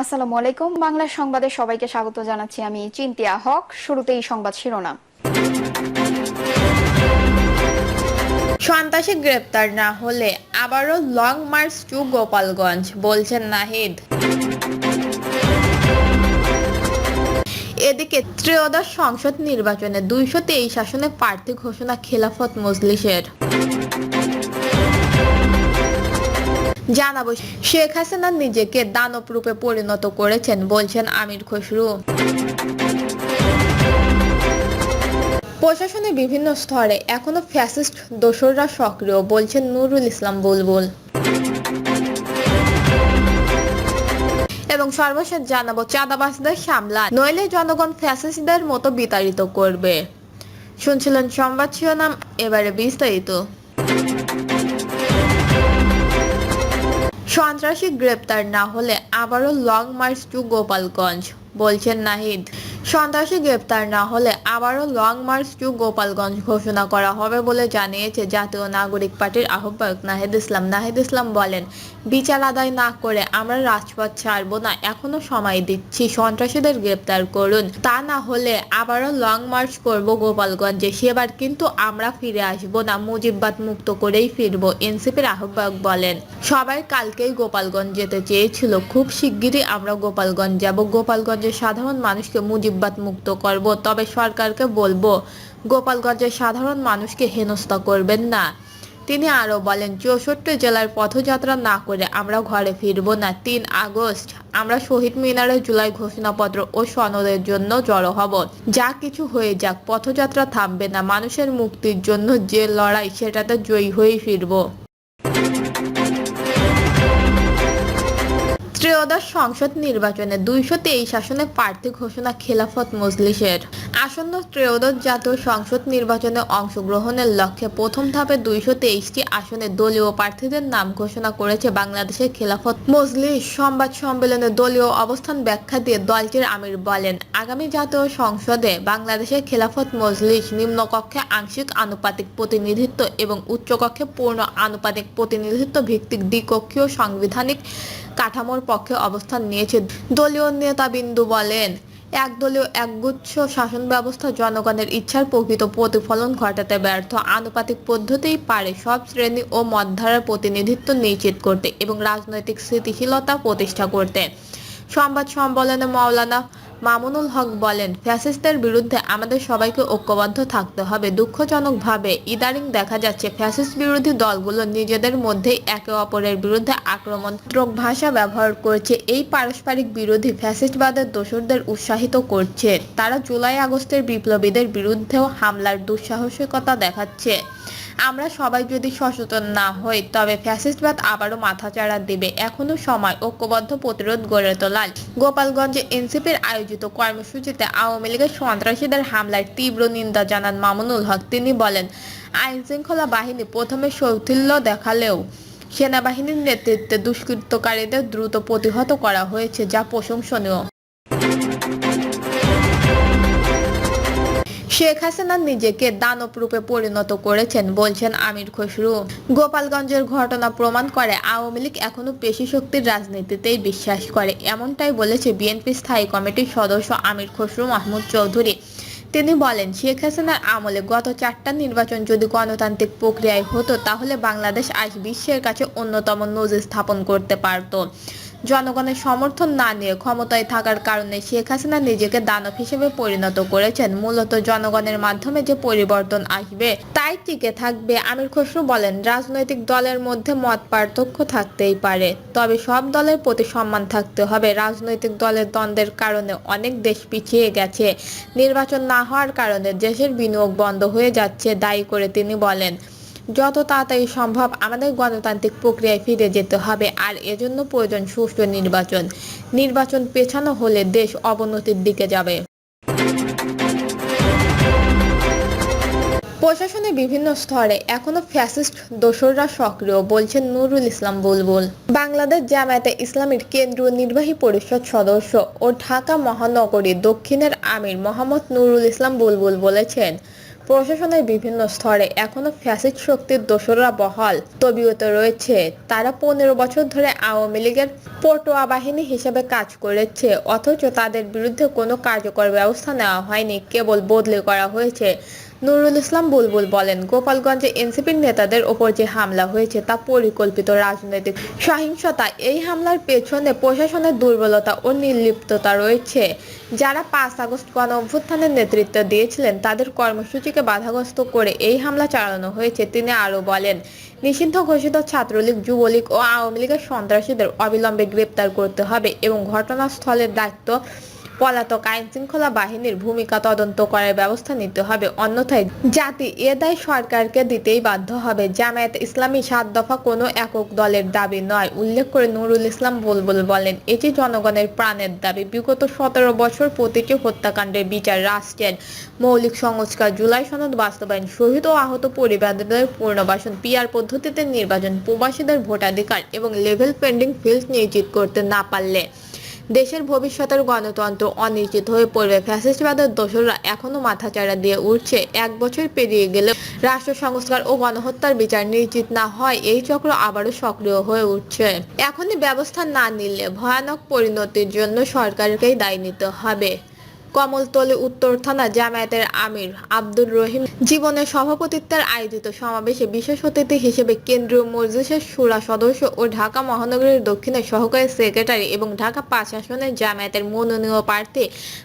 আসসালামু আলাইকুম। বাংলা সংবাদে সবাইকে স্বাগত জানাচ্ছি। আমি চিন্তিয়া হক। শুরুতেই সংবাদ শিরোনাম। সন্ত্রাসী গ্রেপ্তার না হলে আবারও লং মার্চ টু গোপালগঞ্জ, বলছেন নাহিদ। এদিকে ত্রয়োদশ সংসদ নির্বাচনে 223 আসনে প্রার্থী ঘোষণা খেলাফত মজলিসের। জানাবো, শেখ হাসিনা নিজেকে দানব রূপে পরিণত করেছেন, বলছেন আমির খসরু। প্রশাসনের বিভিন্ন স্তরে এখনো ফ্যাসিস্ট দোসররা সক্রিয়, বলছেন নুরুল ইসলাম বুলবুল। এবং সর্বশেষ জানাবো, চাঁদাবাজদের সামলান, নইলে জনগণ ফ্যাসিস্টদের মতো বিতাড়িত করবে। শুনছিলেন সংবাদ শিরোনাম, এবারে বিস্তারিত। সন্ত্রাসী গ্রেপ্তার না হলে আবারও লং মার্চ টু গোপালগঞ্জ, বলছেন নাহিদ। সন্ত্রাসী গ্রেপ্তার না হলে আবারও লং মার্চ টু গোপালগঞ্জ ঘোষণা করা হবে বলে জানিয়েছে জাতীয় নাগরিক পার্টির আহ্বায়ক নাহিদ ইসলাম। নাহিদ ইসলাম বলেন, বিচার আদায় না করে আমরা রাজপথ ছাড়ব না, এখনো সময় দিচ্ছি, সন্ত্রাসীদের গ্রেপ্তার করুন, তা না হলে আবারও লং মার্চ করব গোপালগঞ্জে। সেবার কিন্তু আমরা ফিরে আসব না, মুজিববাদ মুক্ত করেই ফিরব, এনসিপির আহ্বায়ক বলেন। সবাই কালকেই গোপালগঞ্জ যেতে চেয়েছিল, খুব শিগগিরই আমরা গোপালগঞ্জ যাব, গোপালগঞ্জের সাধারণ মানুষকে মুজিববাদ মুক্ত করব, তবে সরকারকে বলবো গোপালগঞ্জের সাধারণ মানুষকে হেনস্থা করবেন না। তিনি আরো বলেন, 64 জেলার পথযাত্রা না করে আমরা ঘরে ফিরব না। 3 আগস্ট আমরা শহীদ মিনারে জুলাই ঘোষণাপত্র ও সনদের জন্য জড়ো হব। যা কিছু হয়ে যাক, পথযাত্রা থামবে না, মানুষের মুক্তির জন্য যে লড়াই, সেটাতে জয়ী হয়ে ফিরব। ত্রয়োদশ সংসদ নির্বাচনে 223 আসনে প্রার্থী ঘোষণা খেলাফত মজলিসের। আসন্ন ত্রয়োদশ জাতীয় সংসদ নির্বাচনে অংশগ্রহণের লক্ষ্যে প্রথম ধাপে 223টি আসনে দলীয় প্রার্থীদের নাম ঘোষণা করেছে বাংলাদেশের খেলাফত মজলিস। সংবাদ সম্মেলনে দলীয় অবস্থান ব্যাখ্যা দিয়ে দলটির আমির বলেন, আগামী জাতীয় সংসদে বাংলাদেশের খেলাফত মজলিস নিম্নকক্ষে আংশিক আনুপাতিক প্রতিনিধিত্ব এবং উচ্চকক্ষে পূর্ণ আনুপাতিক প্রতিনিধিত্ব ভিত্তিক দ্বিকক্ষীয় সাংবিধানিক কাঠামোর পক্ষে অবস্থান নিয়েছে। দলীয় নেতাবিন্দু বলেন, একদলীয় একগুচ্ছ শাসন ব্যবস্থা জনগণের ইচ্ছার প্রকৃত প্রতিফলন ঘটাতে ব্যর্থ। আনুপাতিক পদ্ধতিই পারে সব শ্রেণী ও মতধারার প্রতিনিধিত্ব নিশ্চিত করতে এবং রাজনৈতিক স্থিতিশীলতা প্রতিষ্ঠা করতে। সংবাদ সম্মেলনে মাওলানা মামুনুল হক বলেন, ফ্যাসিস্টদের বিরুদ্ধে আমাদের সবাইকে ঐক্যবদ্ধ থাকতে হবে। দুঃখজনকভাবে ইদানিং দেখা যাচ্ছে ফ্যাসিস্ট বিরোধী দলগুলো নিজেদের মধ্যেই একে অপরের বিরুদ্ধে আক্রমণাত্মক ভাষা ব্যবহার করছে। এই পারস্পরিক বিরোধী ফ্যাসিস্টবাদের দোসরদের উৎসাহিত করছে। তারা জুলাই আগস্টের বিপ্লবীদের বিরুদ্ধেও হামলার দুঃসাহসিকতা দেখাচ্ছে। আমরা সবাই যদি সচেতন না হই, তবে ফ্যাসিস্টবাদ আবারও মাথাচাড়া দিবে। এখনো সময় ঐক্যবদ্ধ প্রতিরোধ গড়ে তোলার। গোপালগঞ্জে এনসিপির আয়োজিত কর্মসূচিতে আওয়ামী লীগের সন্ত্রাসীদের হামলার তীব্র নিন্দা জানান মামুনুল হক। তিনি বলেন, আইনশৃঙ্খলা বাহিনী প্রথমে শৌথিল্য দেখালেও সেনাবাহিনীর নেতৃত্বে দুষ্কৃতকারীদের দ্রুত প্রতিহত করা হয়েছে, যা প্রশংসনীয়। শেখ হাসিনা নিজেকে দানব রূপে পরিণত করেছেন, বলছেন আমির খসরু। গোপালগঞ্জের ঘটনা প্রমাণ করে আওয়ামী লীগ এখনো পেশি শক্তির রাজনীতিতেই বিশ্বাস করে, এমনটাই বলেছে বিএনপি স্থায়ী কমিটির সদস্য আমির খসরু মাহমুদ চৌধুরী। তিনি বলেন, শেখ হাসিনার আমলে গত 4টা নির্বাচন যদি গণতান্ত্রিক প্রক্রিয়ায় হতো, তাহলে বাংলাদেশ আজ বিশ্বের কাছে অন্যতম নজির স্থাপন করতে পারত। জনগণের সমর্থন না নিয়ে ক্ষমতায় থাকার কারণে শেখ হাসিনা নিজেকে দানব হিসেবে পরিণত করেছেন। মূলত জনগণের মাধ্যমে যে পরিবর্তন আসবে তাই টিকে থাকবে। আমির খসরু বলেন, রাজনৈতিক দলের মধ্যে মত পার্থক্য থাকতেই পারে, তবে সব দলের প্রতি সম্মান থাকতে হবে। রাজনৈতিক দলের দ্বন্দ্বের কারণে অনেক দেশ পিছিয়ে গেছে। নির্বাচন না হওয়ার কারণে দেশের বিনিয়োগ বন্ধ হয়ে যাচ্ছে দায়ী করে তিনি বলেন, যত তাড়াতাড়ি সম্ভব আমাদের গণতান্ত্রিক প্রক্রিয়ায় ফিরে যেতে হবে, আর এজন্য প্রয়োজন সুষ্ঠু নির্বাচন। নির্বাচন পেছানো হলে দেশ অবনতির দিকে যাবে। প্রশাসনের বিভিন্ন স্তরে এখনো ফ্যাসিস্ট দোসররা সক্রিয়, বলছেন নুরুল ইসলাম বুলবুল। বাংলাদেশ জামায়াতে ইসলামীর কেন্দ্রীয় নির্বাহী পরিষদ সদস্য ও ঢাকা মহানগরী দক্ষিণের আমির মোহাম্মদ নুরুল ইসলাম বুলবুল বলেছেন, প্রশাসনের বিভিন্ন স্তরে এখনো ফ্যাসিস্ট শক্তির দোসররা বহাল তবিয়তে রয়েছে। তারা 15 বছর ধরে আওয়ামী লীগের পটুয়া বাহিনী হিসেবে কাজ করেছে, অথচ তাদের বিরুদ্ধে কোনো কার্যকর ব্যবস্থা নেওয়া হয়নি, কেবল বদলি করা হয়েছে। নুরুল ইসলাম বুলবুল বলেন, গোপালগঞ্জে এনসিপির নেতাদের ওপর যে হামলা হয়েছে তা পরিকল্পিত রাজনৈতিক সহিংসতা। এই হামলার পেছনে প্রশাসনের দুর্বলতা ও নির্লিপ্ততা রয়েছে। যারা 5 আগস্ট গণ অভ্যুত্থানের নেতৃত্ব দিয়েছিলেন তাদের কর্মসূচিকে বাধাগ্রস্ত করে এই হামলা চালানো হয়েছে। তিনি আরও বলেন, নিষিদ্ধ ঘোষিত ছাত্রলীগ, যুবলীগ ও আওয়ামী লীগের সন্ত্রাসীদের অবিলম্বে গ্রেপ্তার করতে হবে এবং ঘটনাস্থলের দায়িত্ব পলাতক আইন শৃঙ্খলা বাহিনীর ভূমিকা তদন্ত করার ব্যবস্থা নিতে হবে, অন্যথায় জাতি এ দায় সরকারকে দিতেই বাধ্য হবে। জামায়াত ইসলামী 7 দফা কোনো একক দলের দাবি নয় উল্লেখ করে নুরুল ইসলাম বুলবুল বলেন, এটি জনগণের প্রাণের দাবি। বিগত 17 বছর প্রতিটি হত্যাকাণ্ডের বিচার, রাষ্ট্রের মৌলিক সংস্কার, জুলাই সনদ বাস্তবায়ন, শহীদ ও আহত পরিবারদের পুনর্বাসন, পিআর পদ্ধতিতে নির্বাচন, প্রবাসীদের ভোটাধিকার এবং লেভেল পেন্ডিং ফিল্ড নিশ্চিত করতে না পারলে দেশের ভবিষ্যতের গণতন্ত্র অনিশ্চিত হয়ে পড়বে। ফ্যাসিস্টবাদের দোসররা এখনো মাথাচাড়া দিয়ে উঠছে। 1 বছর পেরিয়ে গেলেও রাষ্ট্র সংস্কার ও গণহত্যার বিচার নিশ্চিত না হয় এই চক্র আবারও সক্রিয় হয়ে উঠছে। এখনই ব্যবস্থা না নিলে ভয়ানক পরিণতির জন্য সরকারকেই দায়ী নিতে হবে। কমলতলী উত্তর থানা জামায়াতের আমির আব্দুর রহিম জীবনের সভাপতিত্বের আয়োজিত সমাবেশে বিশেষ অতিথি হিসেবে কেন্দ্রীয় মজলিসের শুরা সদস্য ও ঢাকা মহানগরীর দক্ষিণের সহকারী সেক্রেটারি এবং ঢাকা 5 আসনের জামায়াতের মনোনীত প্রার্থী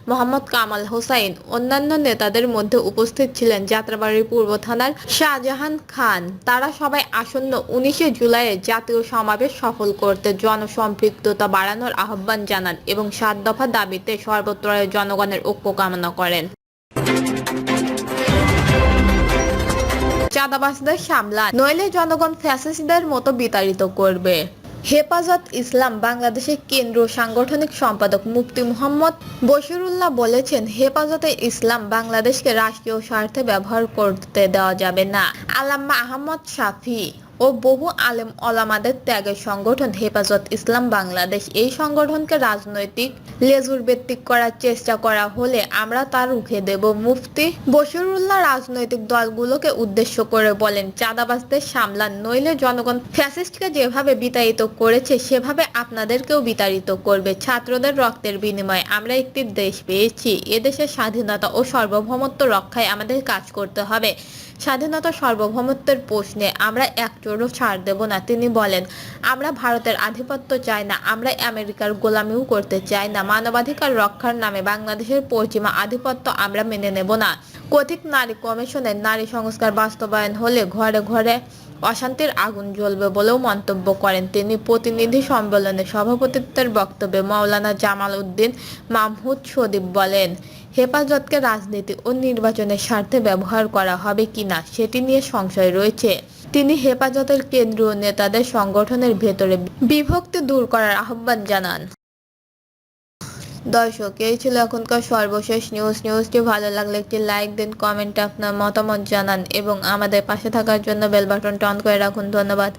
মোহাম্মদ কামাল হোসাইন অন্যান্য নেতাদের মধ্যে উপস্থিত ছিলেন যাত্রাবাড়ির পূর্ব থানার শাহজাহান খান। তারা সবাই আসন্ন 19 জুলাইয়ের জাতীয় সমাবেশ সফল করতে জনসম্পৃক্ততা বাড়ানোর আহ্বান জানান এবং 7 দফা দাবিতে সর্বত্র জনগণের ঐক্য কামনা করেন। চাঁদাবাজদের সামলান, নইলে জনগণ ফ্যাসিস্টদের মতো বিতাড়িত করবে। হেফাজত ইসলাম বাংলাদেশের কেন্দ্রীয় সাংগঠনিক সম্পাদক মুফতি মুহাম্মদ বশিরুল্লাহ বলেছেন, হেফাজতে ইসলাম বাংলাদেশকে রাষ্ট্রীয় স্বার্থে ব্যবহার করতে দেওয়া যাবে না। আল্লামা আহমদ শাফি ও বহু আলেম ওলামাদের ত্যাগের সংগঠন হেফাজত ইসলাম বাংলাদেশ। এই সংগঠনকে রাজনৈতিক লেজুর ভিত্তিক করার চেষ্টা করা হলে আমরা তা রুখে দেব। মুফতি বশিরুল্লাহ রাজনৈতিক দলগুলোকে উদ্দেশ্য করে বলেন, চাঁদাবাজদের সামলান, নইলে জনগণ ফ্যাসিস্টকে যেভাবে বিতাড়িত করেছে সেভাবে আপনাদেরকেও বিতাড়িত করবে। ছাত্রদের রক্তের বিনিময়ে আমরা একটি দেশ পেয়েছি। এদেশের স্বাধীনতা ও সার্বভৌমত্ব রক্ষায় আমাদের কাজ করতে হবে। স্বাধীনতা সার্বভৌমত্বের প্রশ্নে আমরা এক চোরও ছাড় দেব না। তিনি বলেন, আমরা ভারতের আধিপত্য চাই না, আমরা আমেরিকার গোলামিও করতে চাই না। মানবাধিকার রক্ষার নামে বাংলাদেশের পশ্চিমা আধিপত্য আমরা মেনে নেব না। কথিত নারী কমিশনের নারী সংস্কার বাস্তবায়ন হলে ঘরে ঘরে অশান্তির আগুন জ্বলবে বলেও মন্তব্য করেন তিনি। প্রতিনিধি সম্মেলনে সভাপতিত্বের বক্তব্যে মাওলানা জামাল উদ্দিন মাহমুদ সদীপ বলেন, হেফাজতকে রাজনীতি ও নির্বাচনের স্বার্থে ব্যবহার করা হবে কিনা সেটি নিয়ে সংশয় রয়েছে। তিনি হেফাজতের কেন্দ্রীয় নেতাদের সংগঠনের ভেতরে বিভক্তি দূর করার আহ্বান জানান। দর্শক, এই ছিল এখনকার সর্বশেষ নিউজটি ভালো লাগলে একটি লাইক দিন, কমেন্টে আপনার মতামত জানান এবং আমাদের পাশে থাকার জন্য বেল বাটনটা অন করে রাখুন। ধন্যবাদ।